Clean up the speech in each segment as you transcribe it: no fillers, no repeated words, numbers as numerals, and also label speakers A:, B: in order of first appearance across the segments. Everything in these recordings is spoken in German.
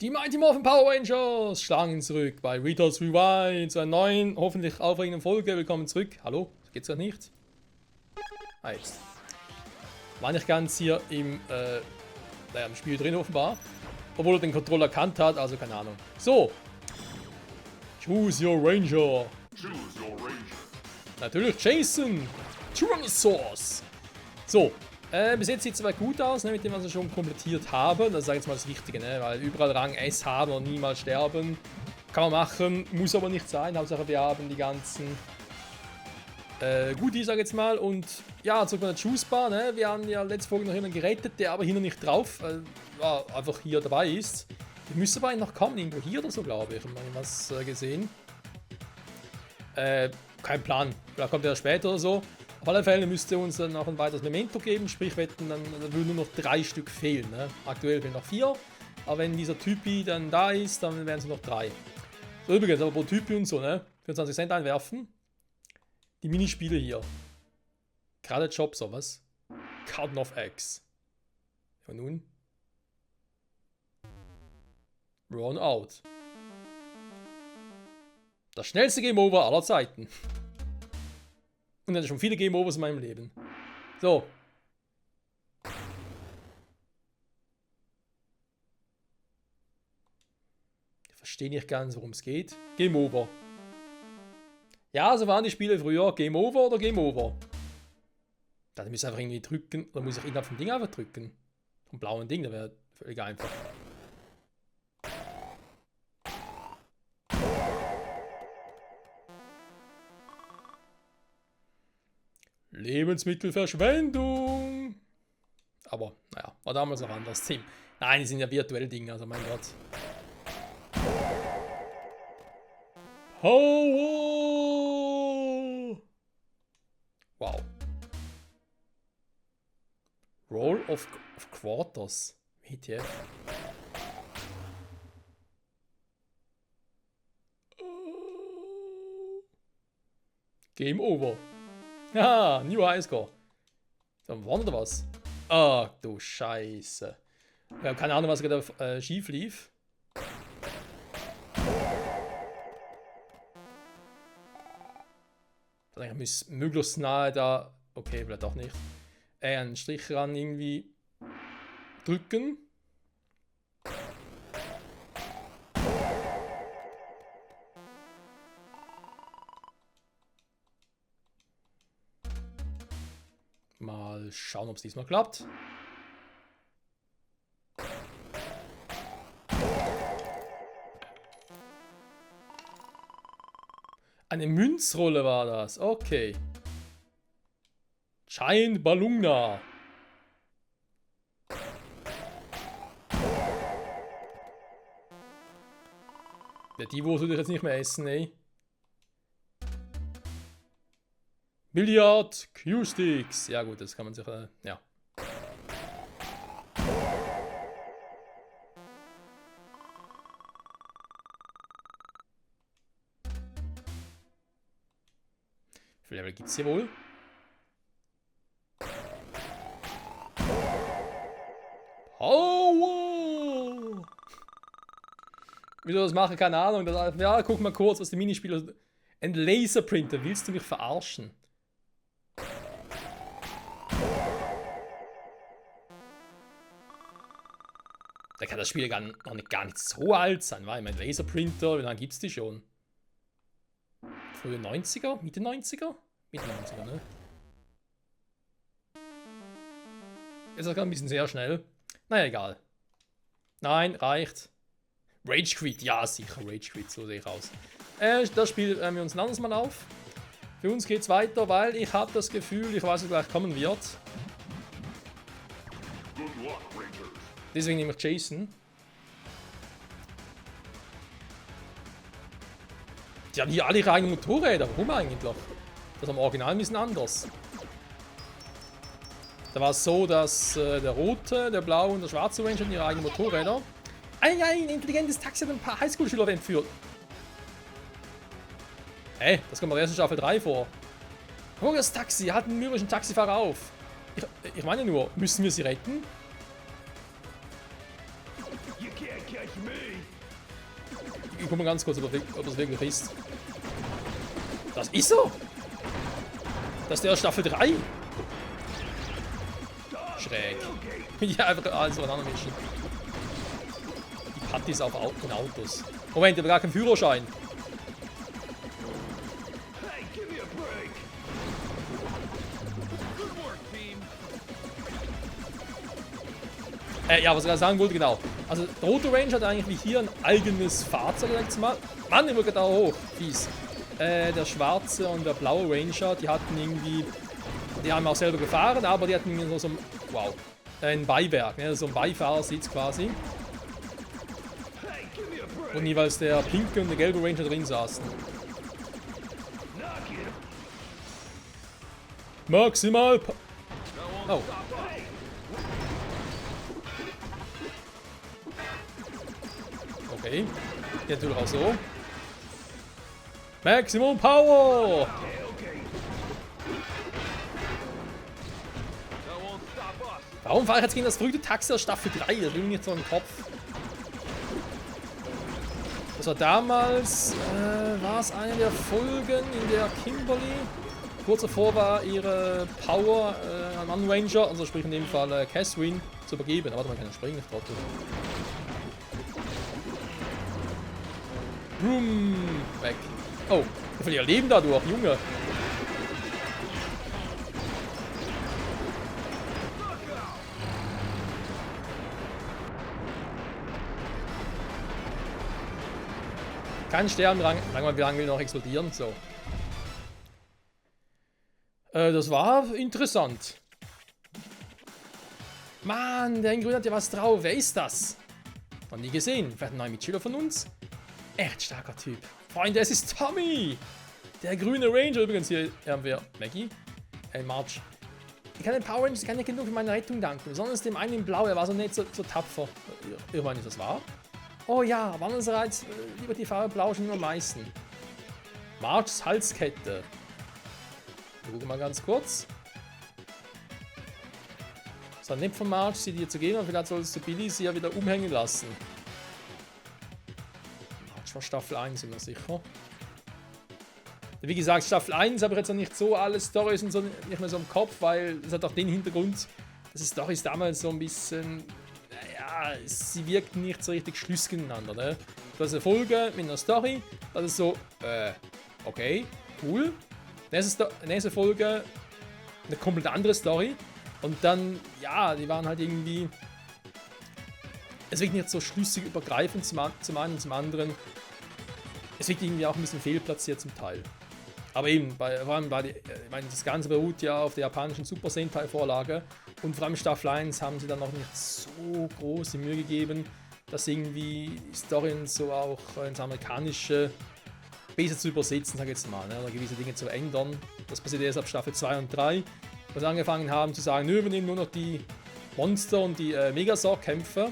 A: Die Mighty Morphin Power Rangers schlagen zurück bei Ritos Rewind zu einer neuen, hoffentlich aufregenden Folge. Willkommen zurück. Hallo? Geht's gerade nicht? Ah, jetzt. War nicht ganz hier im Spiel drin offenbar. Obwohl er den Controller erkannt hat, also keine Ahnung. So. Choose your Ranger.
B: Choose your Ranger.
A: Natürlich Jason. Tyrannosaurus. So. Bis jetzt sieht es soweit gut aus, ne, mit dem, was wir schon komplettiert haben. Das ist jetzt mal das Wichtige, ne, weil überall Rang S haben und niemals sterben. Kann man machen, muss aber nicht sein. Hauptsache wir haben die ganzen Goodies, sag ich jetzt mal. Und ja, zurück bei der Juice Bar, ne. Wir haben ja letzte Folge noch jemanden gerettet, der aber hier noch nicht drauf einfach hier dabei ist. Wir müssen aber noch kommen, irgendwo hier oder so, glaube ich. Haben wir was gesehen. Kein Plan. Vielleicht kommt er später oder so. Auf alle Fälle müsste uns dann noch ein weiteres Memento geben, sprich wetten, dann würden nur noch 3 Stück fehlen. Ne? Aktuell fehlen noch 4, aber wenn dieser Typi dann da ist, dann wären es noch 3. So, übrigens, aber pro Typi und so, ne? 25 Cent einwerfen. Die Minispiele hier. Gerade Job, sowas. Carton of Eggs. Und nun? Run out. Das schnellste Game Over aller Zeiten. Und dann schon viele Game Overs in meinem Leben. So. Ich verstehe nicht ganz, worum es geht. Game Over. Ja, so waren die Spiele früher. Game Over oder Game Over? Dann muss ich einfach irgendwie drücken. Oder muss ich innerhalb vom Ding einfach drücken? Vom blauen Ding, das wäre völlig einfach. Lebensmittelverschwendung. Aber, naja, war damals noch anders. Team. Nein, die sind ja virtuelle Dinge, also mein Gott. Oh, wow. Roll of Quarters. WTF. Game over. Ja, New Highscore. So, waren oder was? Ach du Scheiße. Wir haben keine Ahnung, was gerade schief lief. Ich muss möglichst nahe da. Okay, vielleicht auch nicht. Einen Strich ran irgendwie drücken. Mal schauen, ob es diesmal klappt. Eine Münzrolle war das. Okay. Giant Balloona. Ja, die würde ich jetzt nicht mehr essen, ey. Billard, Q-Sticks. Ja gut, das kann man sich, ja. Wie viel Level gibt es hier wohl? Power! Wie soll das machen? Keine Ahnung. Ja, guck mal kurz, was die Minispiele... Ein Laserprinter, willst du mich verarschen? Da kann das Spiel gar nicht so alt sein, weil mein Laserprinter, wie lange gibt es die schon? Frühe 90er? Mitte 90er? Mitte 90er, ne? Ist das gerade ein bisschen sehr schnell. Naja, egal. Nein, reicht. Rage Quit, ja sicher, Rage Quit, so sehe ich aus. Das Spiel wir uns ein anderes Mal auf. Für uns geht's weiter, weil ich habe das Gefühl, ich weiß, was gleich kommen wird.
B: Good luck, Rangers.
A: Deswegen nehme ich Jason. Die haben hier alle ihre eigenen Motorräder. Warum eigentlich? Das am Original ein bisschen anders. Da war es so, dass der rote, der blaue und der schwarze Ranger hatten ihre eigenen Motorräder. Ein intelligentes Taxi hat ein paar Highschool-Schüler entführt. Hey, das kommt bei der ersten Staffel 3 vor. Guck, das Taxi hat einen mürrischen Taxifahrer auf. Ich meine nur, müssen wir sie retten?
B: You can't catch me.
A: Ich guck mal ganz kurz, ob es wirklich ist. Das ist so! Das ist der Staffel 3! Schräg. Ja, einfach alles aneinander mischen. Die Partys auf in Autos. Moment, ich habe gar keinen Führerschein. Ja, was ich gerade sagen wollte, genau. Also, der Roto Ranger hat eigentlich wie hier ein eigenes Fahrzeug, jetzt mal. Mann, ich wollte da hoch. Fies. Der schwarze und der blaue Ranger, die hatten irgendwie. Die haben auch selber gefahren, aber die hatten irgendwie so ein. Wow. Ein Beiwerk, ne? So ein Beifahrersitz quasi. Und jeweils der pinke und der gelbe Ranger drin saßen. Maximal. Oh. Okay. Geht natürlich auch so. Maximum Power! Warum fahre ich jetzt gegen das verrückte Taxi aus Staffel 3? Das will mir nicht so im Kopf. Das war damals, war es eine der Folgen, in der Kimberly kurz davor war, ihre Power an einen Ranger, also sprich in dem Fall Catherine, zu übergeben. Aber warte mal, kann ich springen, ich trottel. Boom, weg. Oh, ich verliere Leben dadurch, Junge. Kein Stern, wie lange will noch explodieren? So. Das war interessant. Mann, der Grün hat ja was drauf. Wer ist das? Noch nie gesehen. Vielleicht ein neuer Mitschüler von uns? Echt starker Typ. Freunde, es ist Tommy! Der grüne Ranger. Übrigens, hier haben wir Maggie. March. Ich kann den Power Rangers gar nicht genug für meine Rettung danken. Besonders dem einen in Blau, er war so nett, so tapfer. Irgendwann ist das wahr? Oh ja, aber andererseits lieber die Farbe Blau schon am meisten. Marchs Halskette. Ich gucke mal ganz kurz. Das war nett von March, sie dir zu geben, und vielleicht solltest du Billy sie ja wieder umhängen lassen. March war Staffel 1, bin ich sicher. Wie gesagt, Staffel 1 habe ich jetzt noch nicht so alle Storys und so nicht mehr so im Kopf, weil es hat auch den Hintergrund, dass die Storys damals so ein bisschen, naja, sie wirkten nicht so richtig schlüssig ineinander. Ne? Du hast eine Folge mit einer Story, das ist so, okay, cool. Nächste Folge eine komplett andere Story und dann, ja, die waren halt irgendwie, es wirkt nicht so schlüssig übergreifend zum einen und zum anderen. Es wirkt irgendwie auch ein bisschen fehlplatziert zum Teil. Aber eben, vor allem das Ganze beruht ja auf der japanischen Super Sentai-Vorlage und vor allem Staffel 1 haben sie dann noch nicht so große Mühe gegeben, dass irgendwie Storien so auch ins Amerikanische besser zu übersetzen, sag ich jetzt mal, ne, oder gewisse Dinge zu ändern. Das passiert erst ab Staffel 2 und 3, wo sie angefangen haben zu sagen, nö, wir nehmen nur noch die Monster und die Megazord-Kämpfe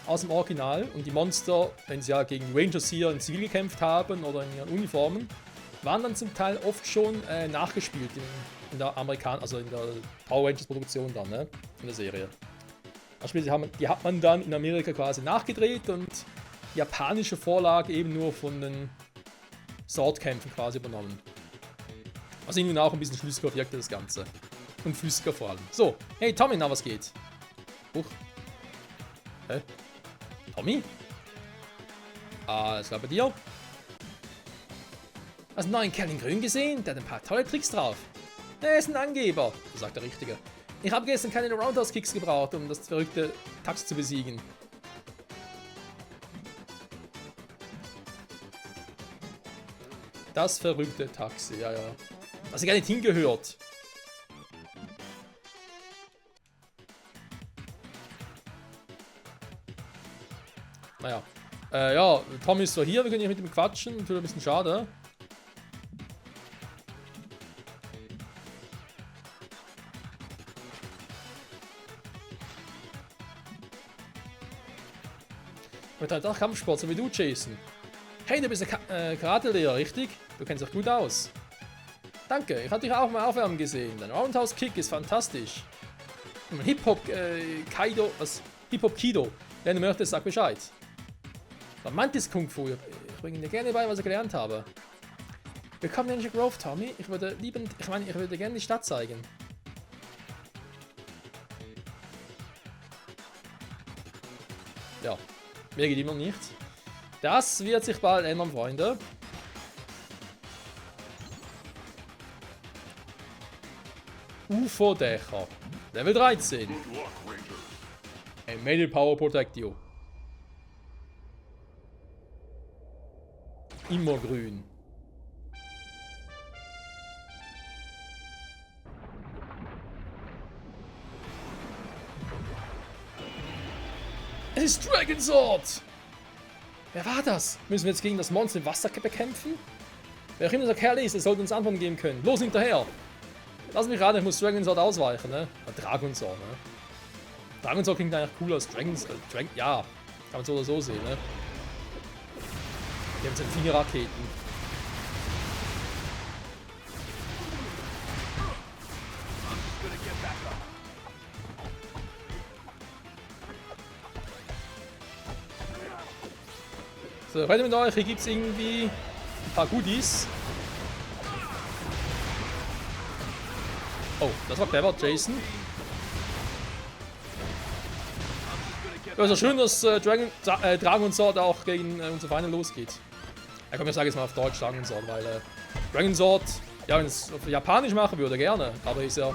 A: aus dem Original und die Monster, wenn sie ja gegen Rangers hier in Zivil gekämpft haben oder in ihren Uniformen, waren dann zum Teil oft schon nachgespielt in der also in der Power Rangers Produktion dann, ne? In der Serie. Also die hat man dann in Amerika quasi nachgedreht und die japanische Vorlage eben nur von den Swordkämpfen quasi übernommen. Was irgendwie auch ein bisschen flüssiger wirkte, das Ganze. Und flüssiger vor allem. So, hey Tommy, na was geht? Huch. Hä? Tommy? Alles klar bei dir? Hast du einen neuen Kerl in Grün gesehen? Der hat ein paar tolle Tricks drauf. Er ist ein Angeber, sagt der Richtige. Ich habe gestern keine Roundhouse-Kicks gebraucht, um das verrückte Taxi zu besiegen. Das verrückte Taxi, ja, ja. Was ich gar nicht hingehört. Naja. Ja, Tom ist so hier, wir können hier mit ihm quatschen. Natürlich ein bisschen schade. Mit halt auch Kampfsport, so wie du, Jason. Hey, du bist ein Karate-Lehrer, richtig? Du kennst dich gut aus. Danke, ich hatte dich auch mal aufwärmen gesehen. Dein Roundhouse-Kick ist fantastisch. Hip-Hop Kido. Wenn du möchtest, sag Bescheid. Mantis Kung Fu. Ich bringe dir gerne bei, was ich gelernt habe. Willkommen in Grove, Tommy. Ich würde gerne die Stadt zeigen. Ja, mir geht immer nichts. Das wird sich bald ändern, Freunde. UFO-Dächer. Level 13.
B: Good luck, Rangers.
A: Immediate Power Protect you. Immer grün. Es ist Dragon Sword! Wer war das? Müssen wir jetzt gegen das Monster im Wasser bekämpfen? Wer auch immer der Kerl ist, er sollte uns Antworten geben können. Los hinterher! Lass mich raten, ich muss Dragon Sword ausweichen, ne? Dragon Sword, ne? Dragon Sword klingt eigentlich cooler als ja, kann man so oder so sehen, ne? Die haben seine Fingerraketen. So, heute mit euch, hier gibt es irgendwie ein paar Goodies. Oh, das war clever, Jason. Ja, ist ja schön, dass Dragon Sword auch gegen unsere Feinde losgeht. Ja, komm, ich sage jetzt mal auf Deutsch Dragon Sword, weil Dragon Sword, ja, wenn es auf Japanisch machen würde, gerne. Aber ist ja.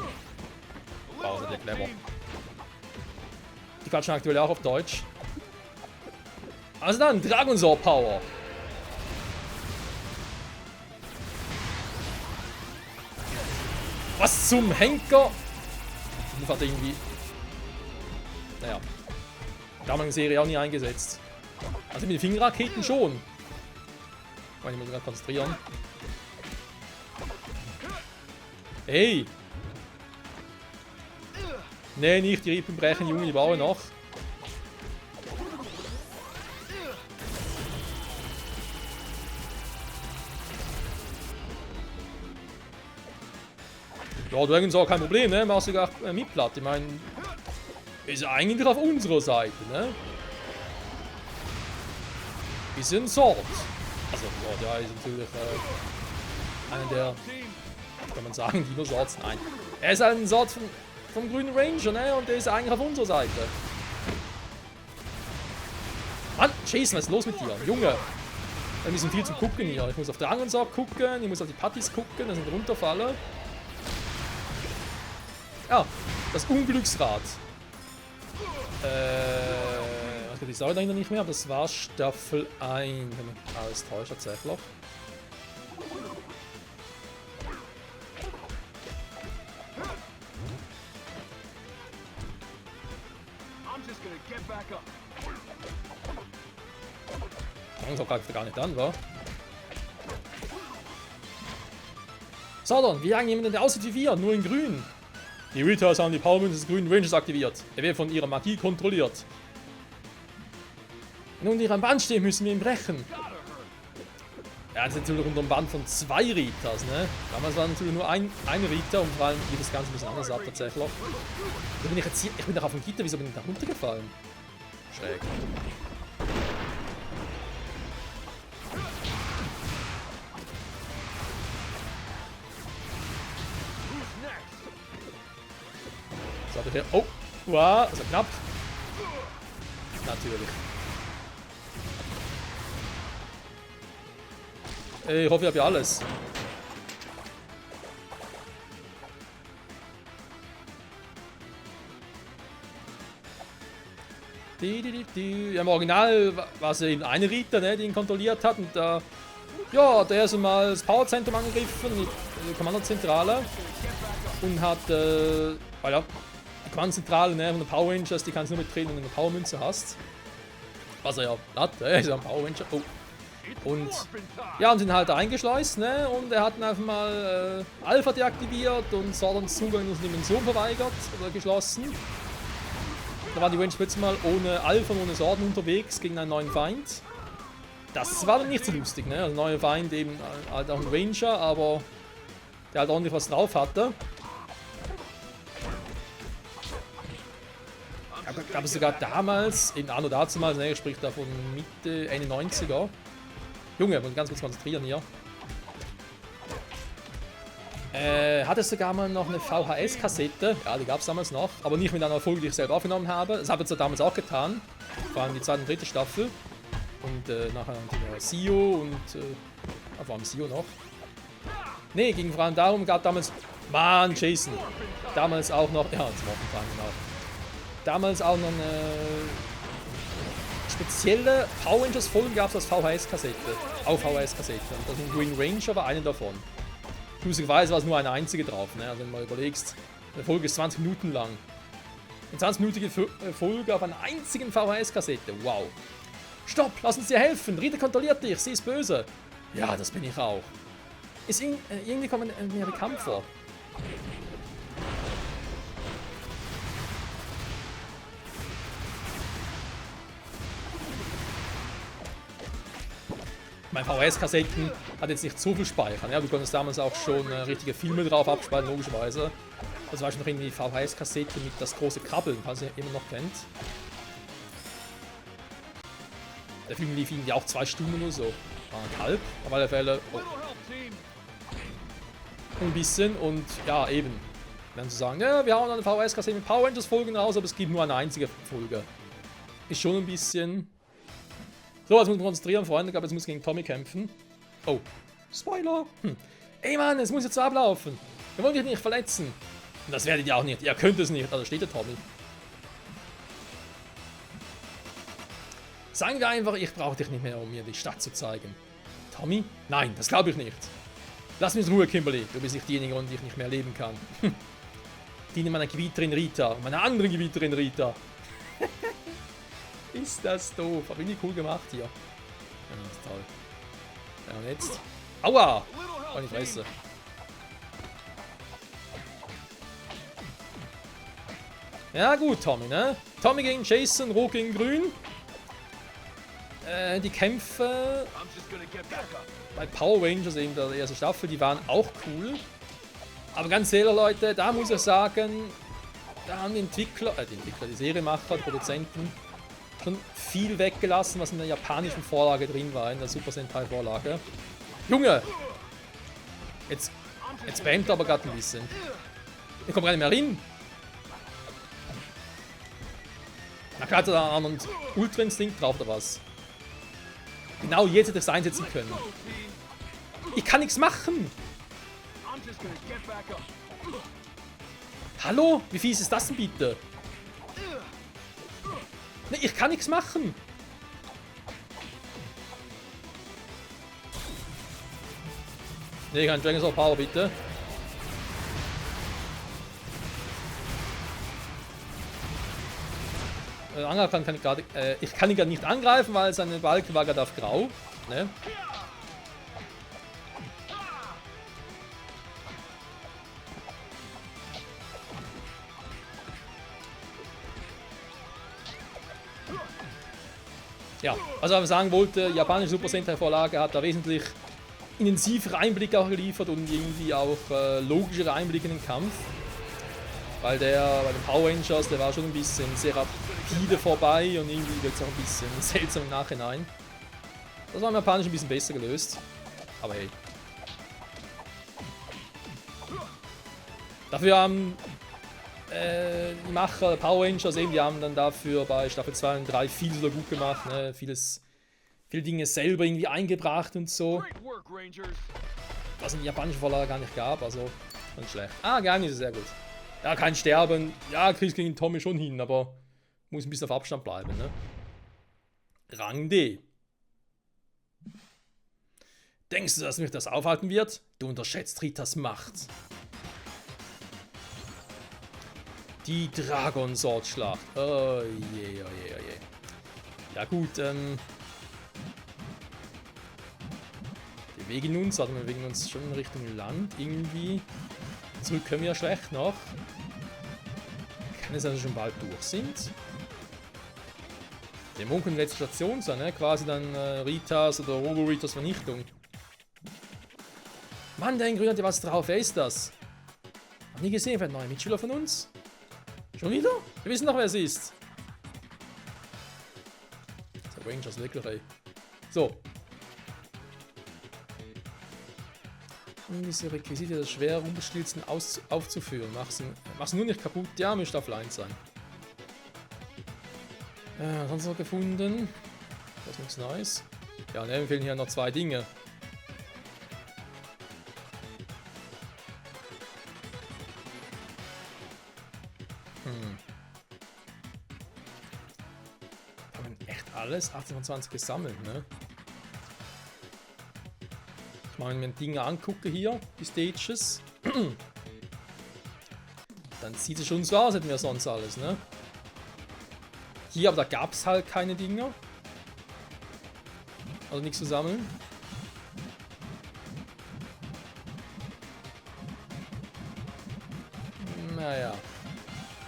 A: Wow, das ist ja clever. Die quatschen aktuell auch auf Deutsch. Also dann, Dragon Sword Power. Was zum Henker? Die hat irgendwie. Naja. Da haben wir in der Serie auch nie eingesetzt. Also mit den Fingerraketen schon. Ich muss mich gerade konzentrieren. Hey! Nee, nicht die Rippen brechen, Junge, die bauen noch. Ja, Dragon Sword kein Problem, ne? Machst sogar mit platt. Ich meine, ist ja eigentlich auf unserer Seite, ne? Ist ein Sword. Also, ja, ist natürlich einer der, kann man sagen, Dino-Swords. Nein. Er ist ein Sword vom grünen Ranger, ne? Und der ist eigentlich auf unserer Seite. Mann, Jason, was ist los mit dir? Junge! Wir müssen viel zum Gucken hier. Ich muss auf Dragon Sword gucken, ich muss auf die Patties gucken, dass ich nicht runterfalle. Ja, das Unglücksrad. Die Sau dahinter nicht mehr, aber das war Staffel 1. Wenn man alles täuscht, tatsächlich. Langsam greift er gar nicht an, wa? So, dann, wir jagen jemanden, der aussieht wie wir, nur in grün. Die Ritas haben die Powermünze des grünen Rangers aktiviert. Er wird von ihrer Magie kontrolliert. Wenn unter ihrem Band stehen, müssen wir ihn brechen. Ja, das ist natürlich unter dem Band von 2 Ritas, ne? Damals war natürlich nur ein Rita und vor allem geht das Ganze ein bisschen anders ab, tatsächlich. Bin ich jetzt hier? Ich bin doch auf dem Gitter, wieso bin ich da runtergefallen? Schräg. Oh, wow, also knapp. Natürlich. Ich hoffe, ich habe ja alles. Ja, im Original war es eben eine Rita, ne, die ihn kontrolliert hat. Und ja, der ist mal das Powerzentrum angegriffen, die Kommandozentrale. Und hat, ja, die Kommandozentrale, ne, von den Power Rangers, die kannst du nur mittreten, wenn du eine Powermünze hast. Was er ja hat, er ist ja ein Power Ranger. Oh. Und ja, und sind halt eingeschleust, ne? Und er hat dann einfach mal Alpha deaktiviert und Sordons Zugang in unsere Dimension verweigert oder geschlossen. Da waren die Rangers plötzlich mal ohne Alpha und ohne Sorden unterwegs gegen einen neuen Feind. Das war dann nicht so lustig, ne? Also neuer Feind eben halt auch ein Ranger, aber der halt ordentlich was drauf hatte. Gab es sogar damals, eben Anno dazumals, ne, ich sprich da von Mitte, Ende 90er, Junge, wir müssen ganz kurz konzentrieren hier. Hat es sogar mal noch eine VHS-Kassette? Ja, die gab es damals noch, aber nicht mit einer Folge, die ich selber aufgenommen habe. Das habe ich damals auch getan. Vor allem die zweite und dritte Staffel. Und nachher die Sio und vor allem Sio noch. Ne, ging vor allem darum, gab damals. Mann, Jason. Damals auch noch. Ja, das Morgenplan, genau. Damals auch noch eine spezielle Power Rangers Folge gab es als VHS-Kassette. Auf VHS-Kassette. Und das ist Green Ranger war eine davon. Lustigerweise war es nur eine einzige drauf. Ne? Also wenn du mal überlegst, eine Folge ist 20 Minuten lang. Eine 20-minütige Folge auf einer einzigen VHS-Kassette. Wow. Stopp, lass uns dir helfen. Rita kontrolliert dich, sie ist böse. Ja, das bin ich auch. Ist irgendwie kommen mir bekannt vor. Mein VHS-Kassetten hat jetzt nicht so viel Speicher. Ja, du konntest damals auch schon richtige Filme drauf abspeichern, logischerweise. Das war schon noch irgendwie VHS-Kassette mit das große Krabbeln, falls ihr immer noch kennt. Der Film lief irgendwie auch 2 Stunden oder so. Halb, auf alle Fälle. Oh. Ein bisschen und ja, eben. Dann zu sagen, ja, wir haben eine VHS-Kassette mit Power Rangers Folgen raus, aber es gibt nur eine einzige Folge. Ist schon ein bisschen. So, jetzt muss man konzentrieren, Freunde. Ich glaube, jetzt muss ich gegen Tommy kämpfen. Oh. Spoiler. Ey, Mann, es muss jetzt so ablaufen. Wir wollen dich nicht verletzen. Und das werdet ihr auch nicht. Ihr könnt es nicht. Also steht der Tommy. Sagen wir einfach, ich brauche dich nicht mehr, um mir die Stadt zu zeigen. Tommy? Nein, das glaube ich nicht. Lass mich in Ruhe, Kimberly. Du bist nicht diejenige, ohne die ich nicht mehr leben kann. Diene meiner Gebieterin Rita und meiner anderen Gebieterin Rita. Ist das doof. Aber irgendwie cool gemacht hier. Ja, das ist toll. Ja, und jetzt. Aua! Oh, die Fresse. Ja, gut, Tommy, ne? Tommy gegen Jason, Rot gegen Grün. Die Kämpfe bei Power Rangers, eben der ersten Staffel, die waren auch cool. Aber ganz ehrlich, Leute, da muss ich sagen, da haben die Entwickler, die Serienmacher, die Produzenten, schon viel weggelassen, was in der japanischen Vorlage drin war, in der Super Sentai Vorlage. Junge! Jetzt spammt er aber gerade ein bisschen. Ich komme gar nicht mehr rein. Na klar, hat er da einen Ultra Instinkt drauf oder was? Genau jetzt hätte ich es einsetzen können. Ich kann nichts machen! Hallo? Wie fies ist das denn bitte? Ne, ich kann nichts machen! Ne, kein Dragon's of Power, bitte. Angreifen kann ich gerade. Ich kann ihn gerade nicht angreifen, weil seine Balken war gerade auf Grau. Ne? Ja, also was ich sagen wollte, japanische Super Sentai Vorlage hat da wesentlich intensivere Einblicke auch geliefert und irgendwie auch logischere Einblicke in den Kampf. Weil bei den Power Rangers, der war schon ein bisschen sehr rapide vorbei und irgendwie wird es auch ein bisschen seltsam im Nachhinein. Das war im Japanischen ein bisschen besser gelöst. Aber hey. Dafür haben die Macher Power Rangers eben, die haben dann dafür bei Staffel 2 und 3 viel so gut gemacht, ne? Viele Dinge selber irgendwie eingebracht und so. Was in der japanischen Vorlage gar nicht gab, also ganz schlecht. Ah, Geheimnisse, sehr gut. Ja, kein Sterben. Ja, kriegst gegen Tommy schon hin, aber muss ein bisschen auf Abstand bleiben, ne? Rang D. Denkst du, dass mich das aufhalten wird? Du unterschätzt Ritas Macht. Die Dragon Sword Schlacht. Oh je, oh je, oh je. Ja gut, wir bewegen uns, also wir bewegen uns schon in Richtung Land irgendwie. Zurück können wir ja schlecht noch. Kann es also schon bald durch sind? Der Monk in letzter Station sein, ne? Quasi dann Ritas oder Robo-Ritas Vernichtung. Mann, der in Grün hat ja was drauf. Wer ist das? Hab nie gesehen, vielleicht ein neuer Mitschüler von uns? Schon wieder? Wir wissen doch, wer es ist. Der Rangers, wirklich, ey. So. Um diese Requisite des schwer Rumpelstilzen aufzuführen. Mach's nur nicht kaputt. Ja, müsste offline sein. Sonst noch gefunden. Das ist nichts Neues. Ja, ne, mir fehlen hier noch 2 Dinge. Haben wir echt alles 28 gesammelt, ne? Ich meine, wenn ich mir Dinge angucke hier, die Stages, dann sieht es schon so aus, als hätten wir sonst alles, ne? Hier, aber da gab es halt keine Dinger. Also nichts zu sammeln. Naja.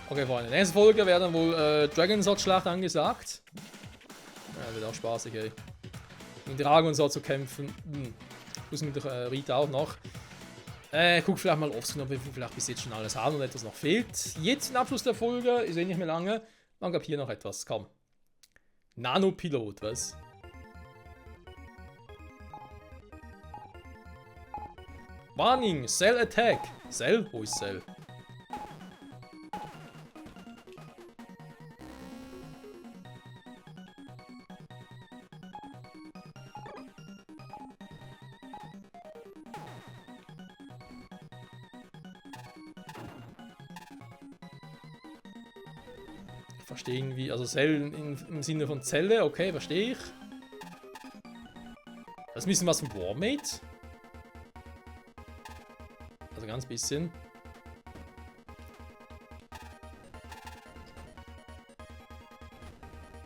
A: Okay, Freunde. Nächste Folge wäre dann wohl Dragon Sword Schlacht angesagt. Ja, wird auch spaßig, ey. Mit Dragon Sword zu kämpfen. Muss mit der Rita auch noch. Guck vielleicht mal oft, ob wir vielleicht bis jetzt schon alles haben und etwas noch fehlt. Jetzt im Abschluss der Folge, ist eh nicht mehr lange. Dann gab hier noch etwas. Komm. Nanopilot, was? Warning, Cell Attack. Cell? Wo ist Cell? Verstehen wie, also Cell im Sinne von Zelle, okay, verstehe ich. Das ist ein bisschen was von Warmate. Also ganz bisschen.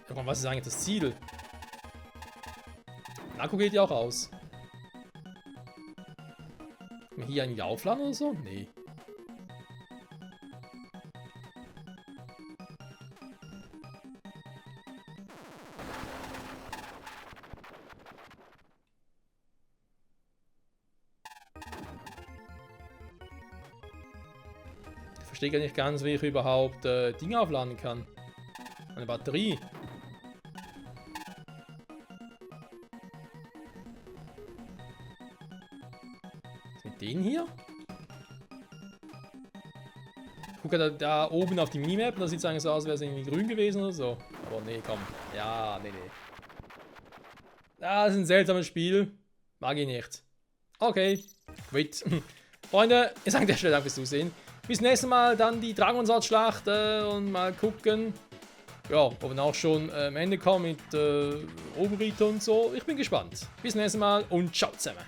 A: Ja, was ist eigentlich das Ziel? Akku geht ja auch aus. Kann man hier irgendwie aufladen oder so? Nee. Ich verstehe gar nicht ganz, wie ich überhaupt Dinge aufladen kann. Eine Batterie. Was mit denen hier? Ich gucke da oben auf die Minimap, da sieht es eigentlich so aus, als wäre es irgendwie grün gewesen oder so. Aber nee, komm. Ja, nee. Das ist ein seltsames Spiel. Mag ich nicht. Okay, quit. Freunde, ich sage an der Stelle Dank fürs Zusehen. Bis nächstes Mal dann die Dragon Sword Schlacht und mal gucken, ja, ob wir auch schon am Ende kommen mit Oberito und so. Ich bin gespannt. Bis nächstes Mal und ciao zusammen.